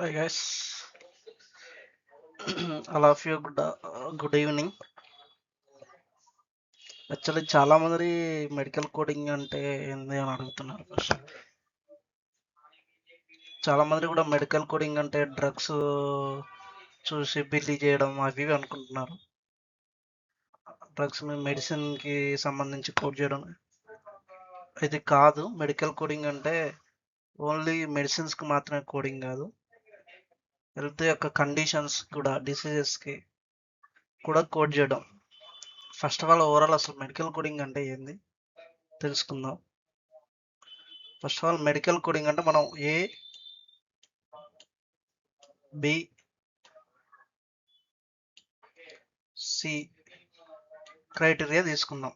Hi guys, all of you good evening. Actually చాలా మంది medical coding అంటే ఏంది అని అడుగుతున్నారు. చాలా మంది కూడా మెడికల్ కోడింగ్ అంటే డ్రగ్స్ చూసి బిల్లీ చేయడం అవి ఇవి అనుకుంటున్నారు. డ్రగ్స్ మెడిసిన్కి సంబంధించి కోడ్ చేయడం ఇది కాదు. మెడికల్ కోడింగ్ అంటే ఓన్లీ మెడిసిన్స్కి మాత్రమే కోడింగ్ కాదు, హెల్త్ యొక్క కండిషన్స్ కూడా, డిసీజెస్కి కూడా కోడ్ చేయడం. ఫస్ట్ ఆఫ్ ఆల్ ఓవరాల్ అసలు మెడికల్ కోడింగ్ అంటే ఏంది తెలుసుకుందాం. First of all medical coding అంటే మనం ఏ బి సి క్రైటీరియా తీసుకుందాం.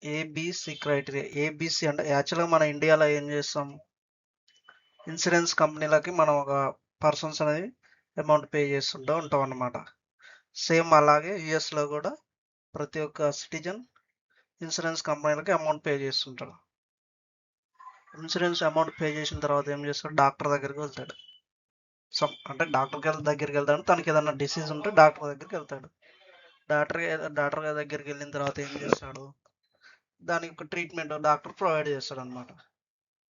ABC criteria. ఏబిసి అంటే యాక్చువల్గా మన ఇండియాలో ఏం చేస్తాం, ఇన్సూరెన్స్ కంపెనీలకి మనం ఒక పర్సన్స్ అనేది అమౌంట్ పే చేస్తుంటూ ఉంటాం అన్నమాట. సేమ్ అలాగే యుఎస్లో కూడా ప్రతి ఒక్క సిటిజన్ ఇన్సూరెన్స్ కంపెనీలకి అమౌంట్ పే చేస్తుంటాడు. ఇన్సూరెన్స్ అమౌంట్ పే చేసిన తర్వాత ఏం చేస్తాడు, డాక్టర్ దగ్గరికి వెళ్తాడు. అంటే దగ్గరికి వెళ్తాడు, తనకి ఏదైనా డిసీజ్ ఉంటే డాక్టర్ దగ్గరికి వెళ్తాడు. డాక్టర్ దగ్గరికి వెళ్ళిన తర్వాత ఏం చేస్తాడు, దానికి ఒక ట్రీట్మెంట్ డాక్టర్ ప్రొవైడ్ చేస్తాడు అనమాట.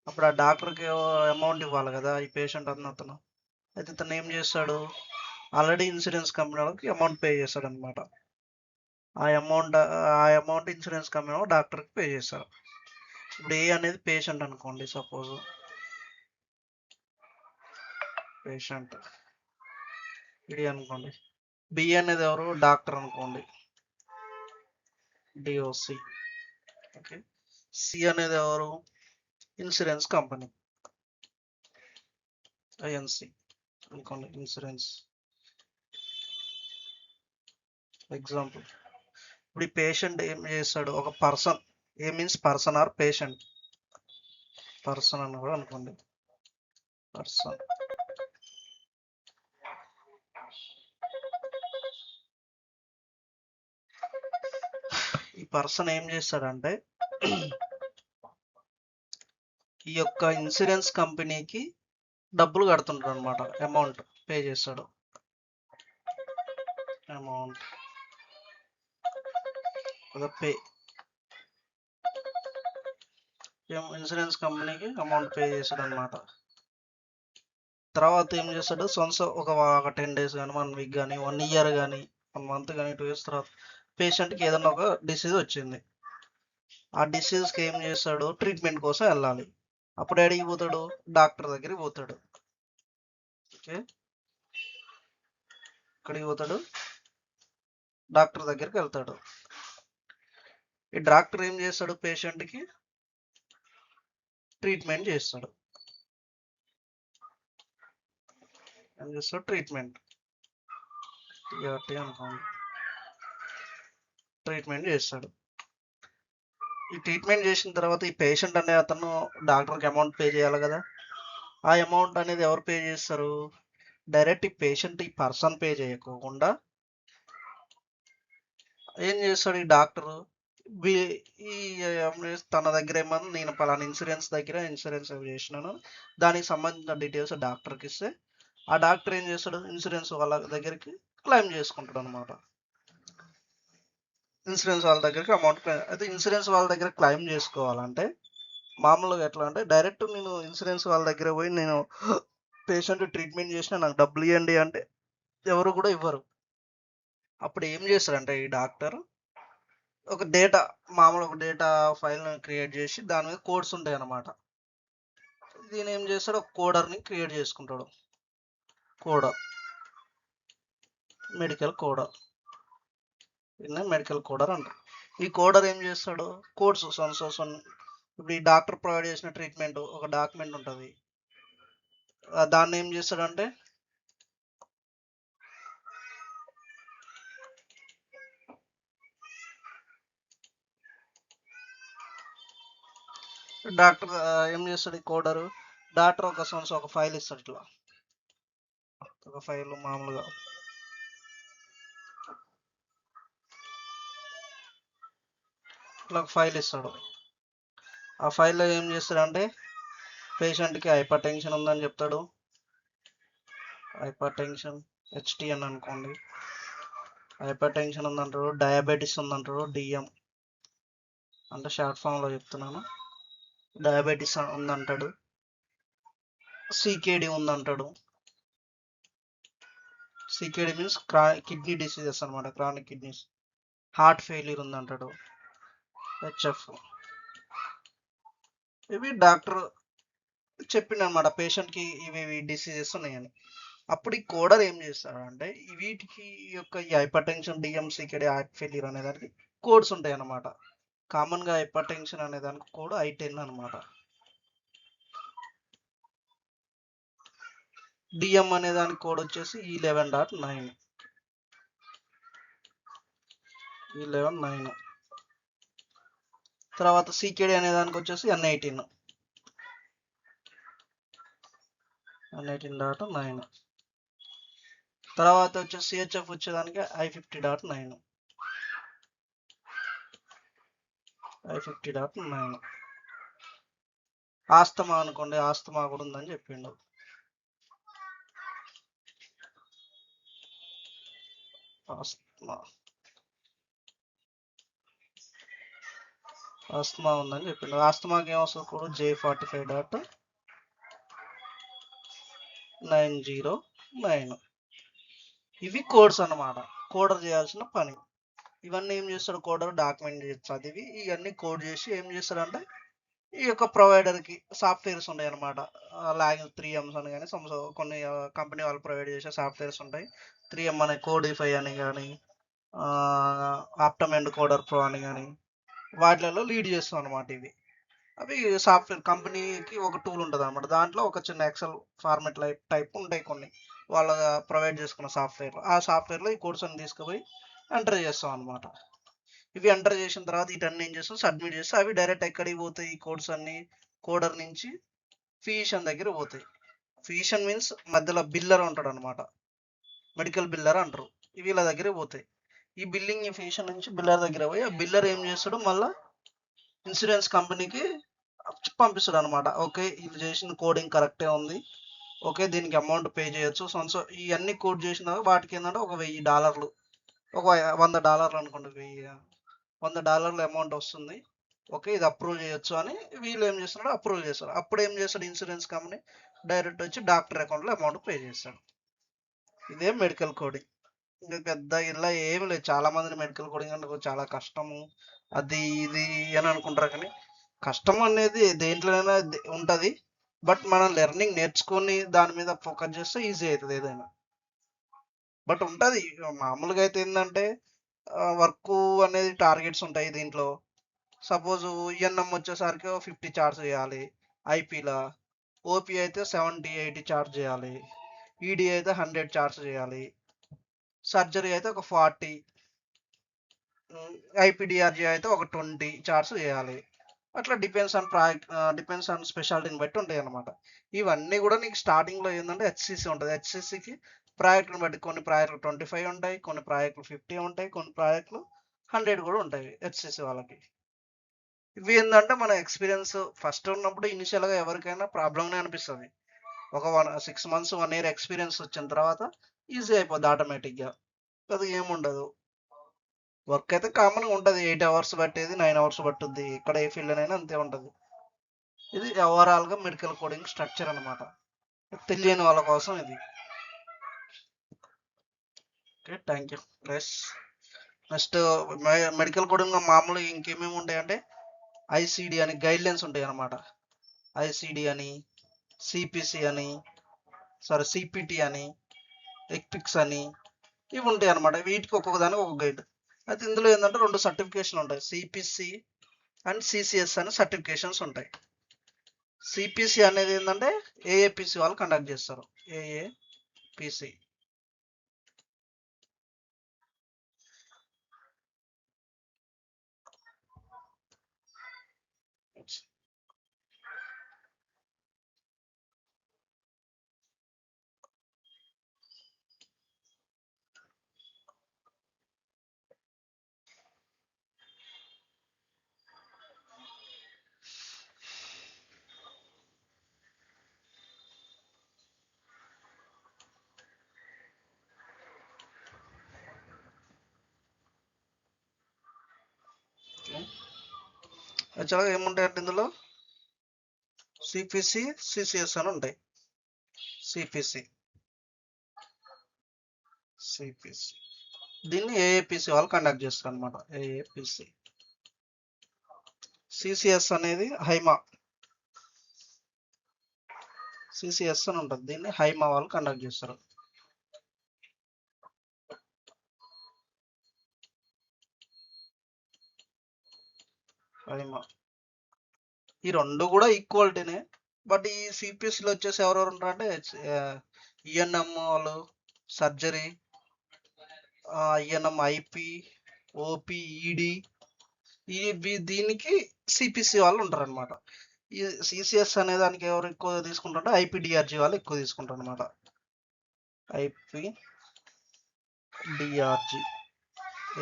అప్పుడు ఆ డాక్టర్కి అమౌంట్ ఇవ్వాలి కదా ఈ పేషెంట్ అతను. అయితే తను ఏం చేస్తాడు, ఆల్రెడీ ఇన్సూరెన్స్ కంపెనీ వాళ్ళకి అమౌంట్ పే చేస్తాడు అనమాట. ఆ అమౌంట్ ఇన్సూరెన్స్ కంపెనీ డాక్టర్కి పే చేస్తారు. ఇప్పుడు ఏ అనేది పేషెంట్ అనుకోండి, సపోజ్ పేషెంట్ ఇది అనుకోండి. బి అనేది ఎవరు, డాక్టర్ అనుకోండి, డిఓసి. ఓకే. సి అనేది ఎవరు, ఇన్సూరెన్స్ కంపెనీ, ఐఎన్సి అనుకోండి, ఇన్సూరెన్స్ ఎగ్జాంపుల్. ఇప్పుడు ఈ పేషెంట్ ఏం చేస్తాడు, ఒక person, A means person are patient, person అని కూడా అనుకోండి, పర్సన్. ఈ పర్సన్ ఏం చేస్తాడంటే ఈ యొక్క ఇన్సూరెన్స్ కంపెనీకి డబ్బులు కడుతుంటాడు అనమాట, అమౌంట్ పే చేస్తాడు. అమౌంట్ పే, ఇన్సూరెన్స్ కంపెనీకి అమౌంట్ పే చేస్తాడు అనమాట. తర్వాత ఏం చేస్తాడు, ఒక 10 days కానీ 1 week కానీ 1 year కానీ 1 month కానీ 2 years తర్వాత పేషెంట్కి ఏదైనా ఒక డిసీజ్ వచ్చింది. ఆ డిసీజ్కి ఏం చేస్తాడు, ట్రీట్మెంట్ కోసం వెళ్ళాలి. అప్పుడు ఎక్కడికి పోతాడు, డాక్టర్ దగ్గరికి పోతాడు. ఓకే, ఇక్కడికి పోతాడు, డాక్టర్ దగ్గరికి వెళ్తాడు. ఈ డాక్టర్ ఏం చేస్తాడు, పేషెంట్కి ట్రీట్మెంట్ చేస్తాడు. ఏం చేస్తాడు, ట్రీట్మెంట్ అనుకోండి, ట్రీట్మెంట్ చేస్తాడు. ఈ ట్రీట్మెంట్ చేసిన తర్వాత ఈ పేషెంట్ అనే అతను డాక్టర్కి అమౌంట్ పే చేయాలి కదా. ఆ అమౌంట్ అనేది ఎవరు పే చేస్తారు, డైరెక్ట్ ఈ పేషెంట్, ఈ పర్సన్ పే చేయకోకుండా ఏం చేస్తాడు, ఈ డాక్టర్ ఈ తన దగ్గర ఏమన్నా, నేను పలానా ఇన్సూరెన్స్ దగ్గర ఇన్సూరెన్స్ చేసినాను, దానికి సంబంధించిన డీటెయిల్స్ డాక్టర్కి ఇస్తే ఆ డాక్టర్ ఏం చేస్తాడు, ఇన్సూరెన్స్ వాళ్ళ దగ్గరికి క్లెయిమ్ చేసుకుంటాడు అనమాట. ఇన్సూరెన్స్ వాళ్ళ దగ్గరికి అమౌంట్ అయితే ఇన్సూరెన్స్ వాళ్ళ దగ్గర క్లెయిమ్ చేసుకోవాలంటే మామూలుగా ఎట్లా అంటే, డైరెక్ట్ నేను ఇన్సూరెన్స్ వాళ్ళ దగ్గర పోయి నేను పేషెంట్ ట్రీట్మెంట్ చేసినా నాకు డబ్బులు ఇవ్వండి అంటే ఎవరు కూడా ఇవ్వరు. అప్పుడు ఏం చేస్తారంటే ఈ డాక్టర్ ఒక డేటా ఫైల్ క్రియేట్ చేసి దాని మీద కోడ్స్ ఉంటాయి అన్నమాట. దీని ఏం చేస్తాడు, ఒక కోడర్ని క్రియేట్ చేసుకుంటాడు. మెడికల్ కోడర్ అంటారు. ఈ కోడర్ ఏం చేస్తాడు, కోడ్స్ ఇప్పుడు ఈ డాక్టర్ ప్రొవైడ్ చేసిన ట్రీట్మెంట్ ఒక డాక్యుమెంట్ ఉంటుంది. దాన్ని ఏం చేస్తాడంటే డాక్టర్ ఏం చేస్తాడు, ఈ కోడరు డాక్టర్ ఒక ఫైల్ ఇస్తాడు. ఇట్లా ఒక ఫైల్ మామూలుగా ఇట్లా ఒక ఫైల్ ఇస్తాడు. ఆ ఫైల్లో ఏం చేస్తాడంటే పేషెంట్కి హైపర్ టెన్షన్ ఉందని చెప్తాడు. హైపర్ టెన్షన్ హెచ్టిఎన్ అనుకోండి. హైపర్ టెన్షన్ ఉందంటాడు, డయాబెటీస్ ఉందంటాడు, డిఎం అంటే షార్ట్ ఫామ్లో చెప్తున్నాను. డయాబెటీస్ ఉందంటాడు, సికేడి ఉందంటాడు. సికేడి మీన్స్ కిడ్నీ డిసీజెస్ అనమాట, క్రానిక్ కిడ్నీస్. హార్ట్ ఫెయిల్యూర్ ఉందంటాడు, హెచ్ఎఫ్. ఇవి డాక్టర్ చెప్పిండనమాట పేషెంట్కి ఇవి డిసీజెస్ ఉన్నాయని. అప్పుడు ఈ కోడర్ ఏం చేస్తాడు అంటే వీటికి యొక్క ఈ hyper tension, DM, CKD, heart failure అనే దానికి కోడ్స్ ఉంటాయి అన్నమాట. కామన్గా హైపర్ టెన్షన్ అనే దానికి కోడ్ I10 అనమాట. డిఎం అనే దానికి కోడ్ వచ్చేసి E11.9. E11.9. తర్వాత సికేడి అనే దానికి వచ్చేసి N18. N18.9. తర్వాత వచ్చేసి సిహెచ్ఎఫ్ వచ్చేదానికి I50.9. I50.9. ఆస్తమా అనుకోండి, ఆస్తమా కూడా ఉందని చెప్పిండు. ఆస్తమా ఉందని చెప్పిండు. ఆస్తమాకి ఏమొస్తుంది కూడా J45.909. ఇవి కోడ్స్ అన్నమాట, కోడర్ చేయాల్సిన పని. ఇవన్నీ ఏం చేస్తాడు కోడర్? డాక్యుమెంట్ చదివి ఇవన్నీ కోడ్ చేసి ఏం చేస్తాడంటే ఈ యొక్క ప్రొవైడర్కి సాఫ్ట్వేర్స్ ఉంటాయి అనమాట. లాగిన్ 3Ms అని కానీ కొన్ని కంపెనీ వాళ్ళు ప్రొవైడ్ చేసే సాఫ్ట్వేర్స్ ఉంటాయి. 3M అనే కోడిఫై అని కానీ, ఆప్టమెండ్ కోడర్ ప్రో అని కానీ వాటిలలో లీడ్ చేస్తాం అనమాట. ఇవి అవి సాఫ్ట్వేర్ కంపెనీకి ఒక టూల్ ఉంటుంది అనమాట. దాంట్లో ఒక చిన్న ఎక్సెల్ ఫార్మెట్ టైప్ ఉంటాయి కొన్ని వాళ్ళ ప్రొవైడ్ చేసుకున్న సాఫ్ట్వేర్. ఆ సాఫ్ట్వేర్లో ఈ కోడ్స్ అన్ని తీసుకుపోయి ఎంటర్ చేస్తాం అనమాట. ఇవి ఎంటర్ చేసిన తర్వాత వీటన్ని ఏం చేస్తాం? సబ్మిట్ చేస్తే అవి డైరెక్ట్ ఎక్కడికి పోతాయి? ఈ కోడ్స్ అన్ని కోడర్ నుంచి ఫిజిషియన్ దగ్గర పోతాయి. ఫిజిషియన్ మీన్స్ మధ్యలో బిల్లర్ ఉంటాడు అనమాట, మెడికల్ బిల్లర్ అంటారు. వీళ్ళ దగ్గర పోతాయి. ఈ బిల్లింగ్ ఈ ఫిజిషియన్ నుంచి బిల్లర్ దగ్గర పోయి ఆ బిల్లర్ ఏం చేస్తాడు? మళ్ళీ ఇన్సూరెన్స్ కంపెనీకి పంపిస్తాడు అనమాట. ఓకే, ఇది చేసిన కోడింగ్ కరెక్టే ఉంది, ఓకే దీనికి అమౌంట్ పే చేయొచ్చు. సో ఇవన్నీ కోడ్ చేసిన వాటికి ఏంటంటే ఒక $1000, ఒక $100 అనుకోండి, $100 అమౌంట్ వస్తుంది. ఓకే ఇది అప్రూవ్ చేయొచ్చు అని వీళ్ళు ఏం చేస్తున్నాడు? అప్రూవ్ చేస్తారు. అప్పుడు ఏం చేస్తాడు ఇన్సూరెన్స్ కంపెనీ? డైరెక్ట్ వచ్చి డాక్టర్ అకౌంట్లో అమౌంట్ పే చేస్తాడు. ఇదే మెడికల్ కోడింగ్. ఇంకా పెద్ద ఇలా ఏమి లేదు. చాలా మంది మెడికల్ కోడింగ్ అంటే చాలా కష్టము అది ఇది అని అనుకుంటారు, కానీ కష్టం అనేది దేంట్లోనైనా ఉంటుంది. బట్ మనం లెర్నింగ్ నేర్చుకొని దాని మీద ఫోకస్ చేస్తే ఈజీ అవుతుంది ఏదైనా. బట్ ఉంటుంది మామూలుగా అయితే ఏంటంటే వర్క్ అనేది టార్గెట్స్ ఉంటాయి దీంట్లో. సపోజ్ ఈఎన్ఎం వచ్చేసరికి 50 చార్జ్ చేయాలి ఐపీలా, ఓపీ అయితే 70-80 చార్జ్ చేయాలి, ఈడీ అయితే 100 చార్జ్ చేయాలి, సర్జరీ అయితే ఒక 40, ఐపీడిఆర్జీ అయితే ఒక 20 చార్జ్ చేయాలి. అట్లా డిపెండ్స్ ఆన్ స్పెషాలిటీని బట్టి ఉంటాయి అనమాట. ఇవన్నీ కూడా నీకు స్టార్టింగ్లో ఏంటంటే హెచ్సిసి ఉంటుంది. హెచ్సిసికి ప్రాజెక్టుని బట్టి కొన్ని ప్రాజెక్టులు 25 ఉంటాయి, కొన్ని ప్రాజెక్టులు 50 ఉంటాయి, కొన్ని ప్రాజెక్టులు 100 కూడా ఉంటాయి హెచ్సిసి వాళ్ళకి. ఇవి ఏంటంటే మన ఎక్స్పీరియన్స్ ఫస్ట్ ఉన్నప్పుడు ఇనిషియల్గా ఎవరికైనా ప్రాబ్లమ్నే అనిపిస్తుంది. ఒక 6 months 1 year ఎక్స్పీరియన్స్ వచ్చిన తర్వాత ఈజీ అయిపోద్ది ఆటోమేటిక్గా. అది ఏముండదు. వర్క్ అయితే కామన్గా ఉంటుంది, 8 hours పట్టేది 9 hours పట్టుద్ది. ఇక్కడ ఏ ఫీల్డ్నైనా అంతే ఉంటుంది. ఇది ఓవరాల్గా మెడికల్ కోడింగ్ స్ట్రక్చర్ అనమాట, తెలియని వాళ్ళ కోసం ఇది. Okay, thank you plus. Next medical coding మామూలుగా ఇంకేమేమి ఉంటాయంటే ఐసిడి అని గైడ్లైన్స్ ఉంటాయి అనమాట. ఐసిడి అని, సిపిసి అని, సిపిటి అని, ఎక్పిక్స్ అని ఇవి ఉంటాయి అనమాట. వీటికి ఒక్కొక్క దానికి ఒక గైడ్. అయితే ఇందులో ఏంటంటే 2 సర్టిఫికేషన్ ఉంటాయి, సిపిసి అండ్ సిసిఎస్ అని సర్టిఫికేషన్స్ ఉంటాయి. సిపిసి అనేది ఏంటంటే ఏఏపిసి వాళ్ళు కండక్ట్ చేస్తారు. ఏఏపిసి యాక్చువల్గా ఏముంటాయంటే ఇందులో సిపిసి సిసిఎస్ అని ఉంటాయి. సిపిసి సిపిసి దీన్ని ఏఏపిసి వాళ్ళు కండక్ట్ చేస్తారు అనమాట. ఏఏపిసి. సిసిఎస్ అనేది హైమా, సిసిఎస్ అని ఉంటుంది, దీన్ని హైమా వాళ్ళు కండక్ట్ చేస్తారు. హైమా ఈ రెండు కూడా ఈక్వాలిటీనే. బట్ ఈ సిపిఎస్లో వచ్చేసి ఎవరెవరు ఉంటారు అంటే ఈఎన్ఎం వాళ్ళు, సర్జరీ, ఈఎన్ఎం ఐపి, ఓపి, ఈడి, దీనికి సిపిసి వాళ్ళు ఉంటారు అనమాట. ఈ సిసిఎస్ అనే దానికి ఎవరు ఎక్కువ తీసుకుంటారంటే ఐపిడిఆర్జీ వాళ్ళు ఎక్కువ తీసుకుంటారు అనమాట. ఐపిడిఆర్జీ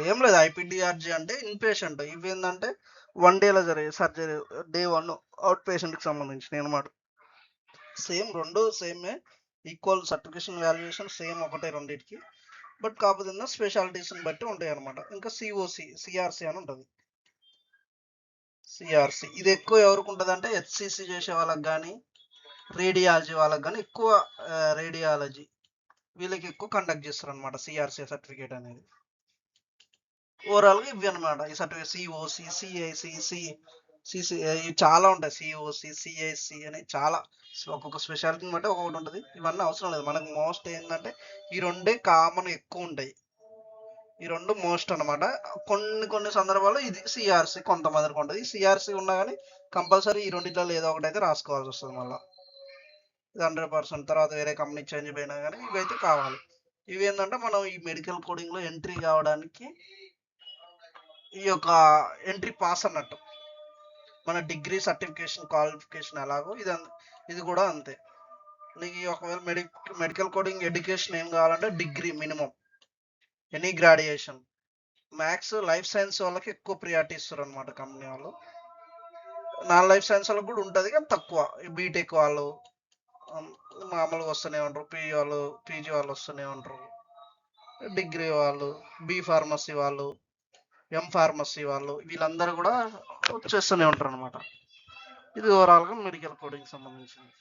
ఏం లేదు, ఐపిడిఆర్జీ అంటే ఇన్పేషెంట్, ఇవి ఏంటంటే 1 డేలో జరిగే సర్జరీ, డే 1 అవుట్ పేషెంట్కి సంబంధించినవి అనమాట. సేమ్ రెండు సేమే, ఈక్వల్ సర్టిఫికేషన్ వాల్యుయేషన్ సేమ్ ఒకటే రెండింటికి. బట్ కాకపోతే స్పెషాలిటీస్ని బట్టి ఉంటాయి అనమాట. ఇంకా సిఓసి, సిఆర్సి అని ఉంటుంది. సిఆర్సి ఇది ఎక్కువ ఎవరికి ఉంటుంది అంటే హెచ్సిసి చేసే వాళ్ళకి కానీ, రేడియాలజీ వాళ్ళకి కానీ ఎక్కువ. రేడియాలజీ వీళ్ళకి ఎక్కువ కండక్ట్ చేస్తారు అనమాట సిఆర్సి సర్టిఫికేట్ అనేది. ఓవరాల్గా ఇవి అనమాట ఈ సర్టిఫికేట్. సిఓసి, సిఐసి, సిసి ఇవి చాలా ఉంటాయి. సిఓసి, సిఐసి అని చాలా, ఒక్కొక్క స్పెషాలిటీని బట్టి ఒక్కొక్కటి ఉంటుంది. ఇవన్నీ అవసరం లేదు మనకు. మోస్ట్ ఏంటంటే ఈ రెండే కామన్ ఎక్కువ ఉంటాయి. ఈ రెండు మోస్ట్ అనమాట. కొన్ని సందర్భాల్లో ఇది సిఆర్సి కొంతమందికి ఉంటుంది. సిఆర్సి ఉన్నా కానీ కంపల్సరీ ఈ రెండింటిలో ఏదో ఒకటి అయితే రాసుకోవాల్సి వస్తుంది మళ్ళీ. ఇది 100%. తర్వాత వేరే కంపెనీ చేంజ్ అయిపోయినా కానీ ఇవైతే కావాలి. ఇవి ఏంటంటే మనం ఈ మెడికల్ కోడింగ్లో ఎంట్రీ కావడానికి ఈ యొక్క ఎంట్రీ పాస్ అన్నట్టు. మన డిగ్రీ సర్టిఫికేషన్ క్వాలిఫికేషన్ ఎలాగో ఇది కూడా అంతే. నీకు ఒకవేళ మెడికల్ కోడింగ్ ఎడ్యుకేషన్ ఏం కావాలంటే degree minimum, any graduation. Maths life science వాళ్ళకి ఎక్కువ ప్రియారిటీ ఇస్తారు అనమాట కంపెనీ వాళ్ళు. నాన్ లైఫ్ సైన్స్ వాళ్ళకి కూడా ఉంటుంది కానీ తక్కువ. బీటెక్ వాళ్ళు మామూలుగా వస్తూనే ఉంటారు, పీజీ వాళ్ళు వస్తూనే ఉంటారు, డిగ్రీ వాళ్ళు, బి ఫార్మసీ వాళ్ళు, ఎం ఫార్మసీ వాళ్ళు, వీళ్ళందరూ కూడా వచ్చేస్తూనే ఉంటారు అనమాట. ఇది ఓవరాల్గా మెడికల్ కోడింగ్ సంబంధించింది.